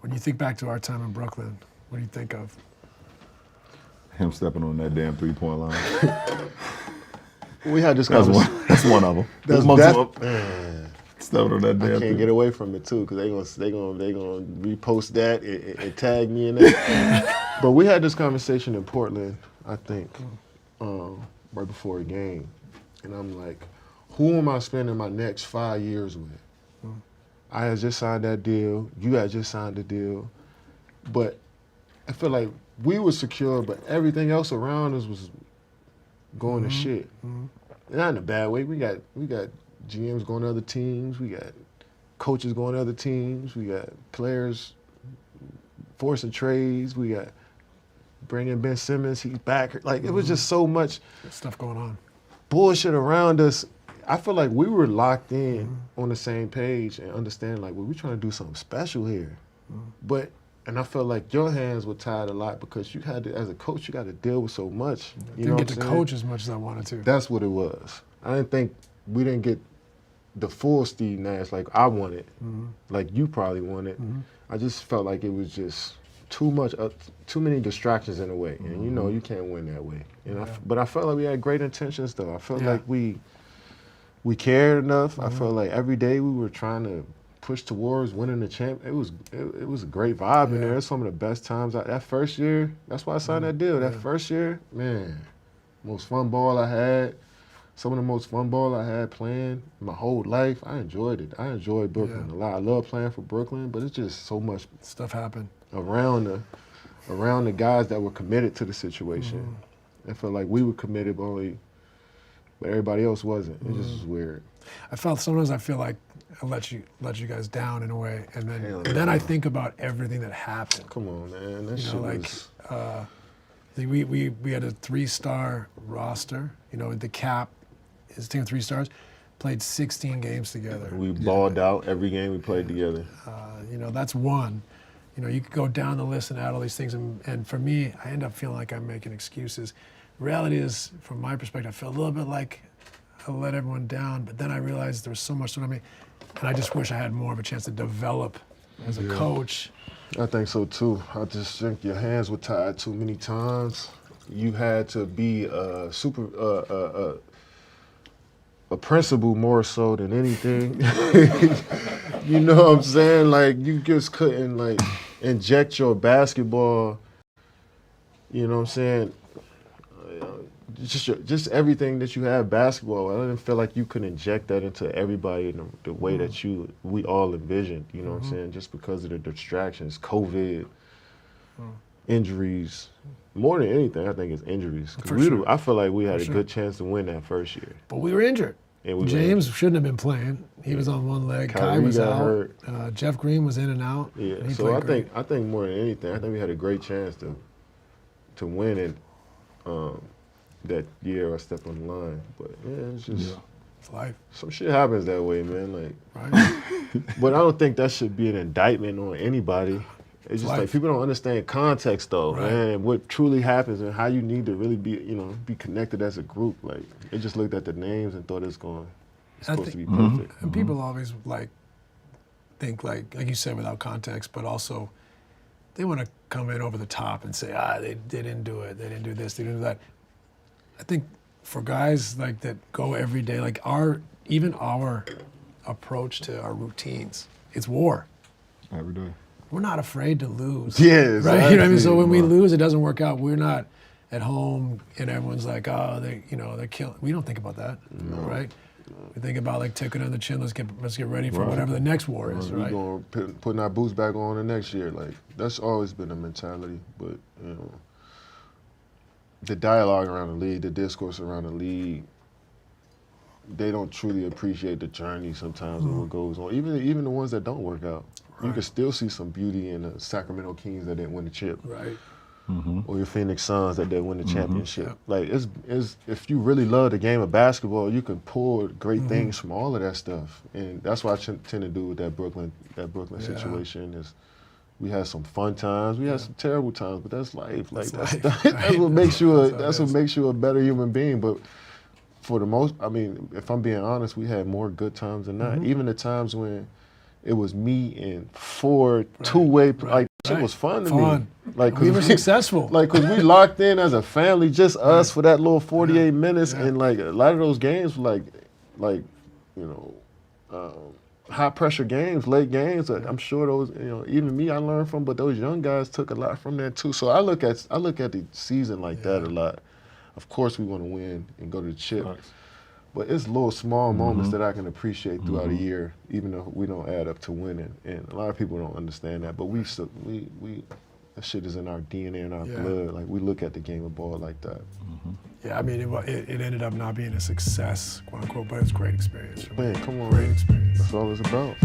When you think back to our time in Brooklyn, what do you think of? Him stepping on that damn 3-point line. We had this That's conversation. that's one of them. That's man. Stepping on that damn I can't get away from it too, because they gonna repost that and tag me in it. But we had this conversation in Portland, I think, right before a game, and I'm like, who am I spending my next 5 years with? I had just signed that deal. You had just signed the deal, but I feel like we were secure, but everything else around us was going to shit. Not in a bad way. We got GMs going to other teams. We got coaches going to other teams. We got players forcing trades. We got bringing Ben Simmons. He's back. Like, it was just so much Stuff going on. bullshit around us. I feel like we were locked in on the same page and understand, like, well, we're trying to do something special here. And I felt like your hands were tied a lot because you had to, as a coach, you got to deal with so much. You know Didn't get to what I'm saying? coach as much as I wanted to. That's what it was. I didn't think we didn't get the full Steve Nash like I wanted, like you probably wanted. I just felt like it was just too much, too many distractions in a way, and you know you can't win that way. And but I felt like we had great intentions though. I felt like we cared enough. I felt like every day we were trying to push towards winning the champ. It was a great vibe in there. It's some of the best times. That first year, that's why I signed that deal. That first year, man, most fun ball I had. Some of the most fun ball I had playing my whole life. I enjoyed it. I enjoyed Brooklyn a lot. I love playing for Brooklyn, but it's just so much Stuff happened. around the guys that were committed to the situation. I felt like we were committed, but everybody else wasn't. It just was weird. Sometimes I feel like I let you guys down in a way, and then I think about everything that happened. Come on, man. That shit was... We had a 3-star roster. You know, the cap is team 3 stars. Played 16 games together. We balled out every game we played together. You know, that's one. You know, you could go down the list and add all these things, and for me, I end up feeling like I'm making excuses. Reality is, from my perspective, I feel a little bit like I let everyone down, but then I realized there was so much to me, and I just wish I had more of a chance to develop as a coach. I think so too. I just think your hands were tied too many times. You had to be a principal more so than anything. You know what I'm saying? Like, you just couldn't like inject your basketball. You know what I'm saying? Just everything that you have basketball. I didn't feel like you could inject that into everybody in the way that we all envisioned. You know what I'm saying? Just because of the distractions, COVID, injuries. More than anything, I think it's injuries. I feel like we had a good chance to win that first year. But we were injured. James shouldn't have been playing. He was on one leg. Kai was out. Hurt. Jeff Green was in and out. Yeah. So I think more than anything, I think we had a great chance to win it. That year I stepped on the line, but it's just it's life. Some shit happens that way, man. Like, right. But I don't think that should be an indictment on anybody. It's just like people don't understand context though, man, and what truly happens and how you need to really be connected as a group. Like, they just looked at the names and thought it's supposed to be perfect. And people always think like you said, without context, but also they want to come in over the top and say, they didn't do it, they didn't do this, they didn't do that. I think for guys like that go every day, like our approach to our routines, it's war. Every day. We're not afraid to lose. Yeah, exactly. Right. You know what I mean? So when we lose, it doesn't work out. We're not at home and everyone's like, they're killing. We don't think about that, right? We think about like taking on the chin. Let's get ready for whatever the next war is, right? We're going putting our boots back on the next year. Like, that's always been a mentality, but the dialogue around the league, the discourse around the league, they don't truly appreciate the journey sometimes of what goes on. Even the ones that don't work out. Right. You can still see some beauty in the Sacramento Kings that didn't win the chip. Right. Or your Phoenix Suns that didn't win the championship. Yep. Like, it's if you really love the game of basketball, you can pull great things from all of that stuff. And that's what I tend to do with that Brooklyn situation is we had some fun times. We had some terrible times, but that's life. Like that's what makes you a better human being. But for the most, I mean, if I'm being honest, we had more good times than not. Even the times when it was me and 4 two-way. Like shit was fun to me. Like we were successful. Like because we locked in as a family, just us for that little 48 minutes, and like a lot of those games, like high pressure games, late games. I'm sure those, even me, I learned from, but those young guys took a lot from that too. So I look at the season like that a lot. Of course, we want to win and go to the chip, but it's little small moments that I can appreciate throughout a year, even though we don't add up to winning. And a lot of people don't understand that, but we that shit is in our DNA and our blood. Like we look at the game of ball like that. Yeah, I mean, it ended up not being a success, quote unquote, but it's a great experience. Man, come on, great experience. That's all it's about.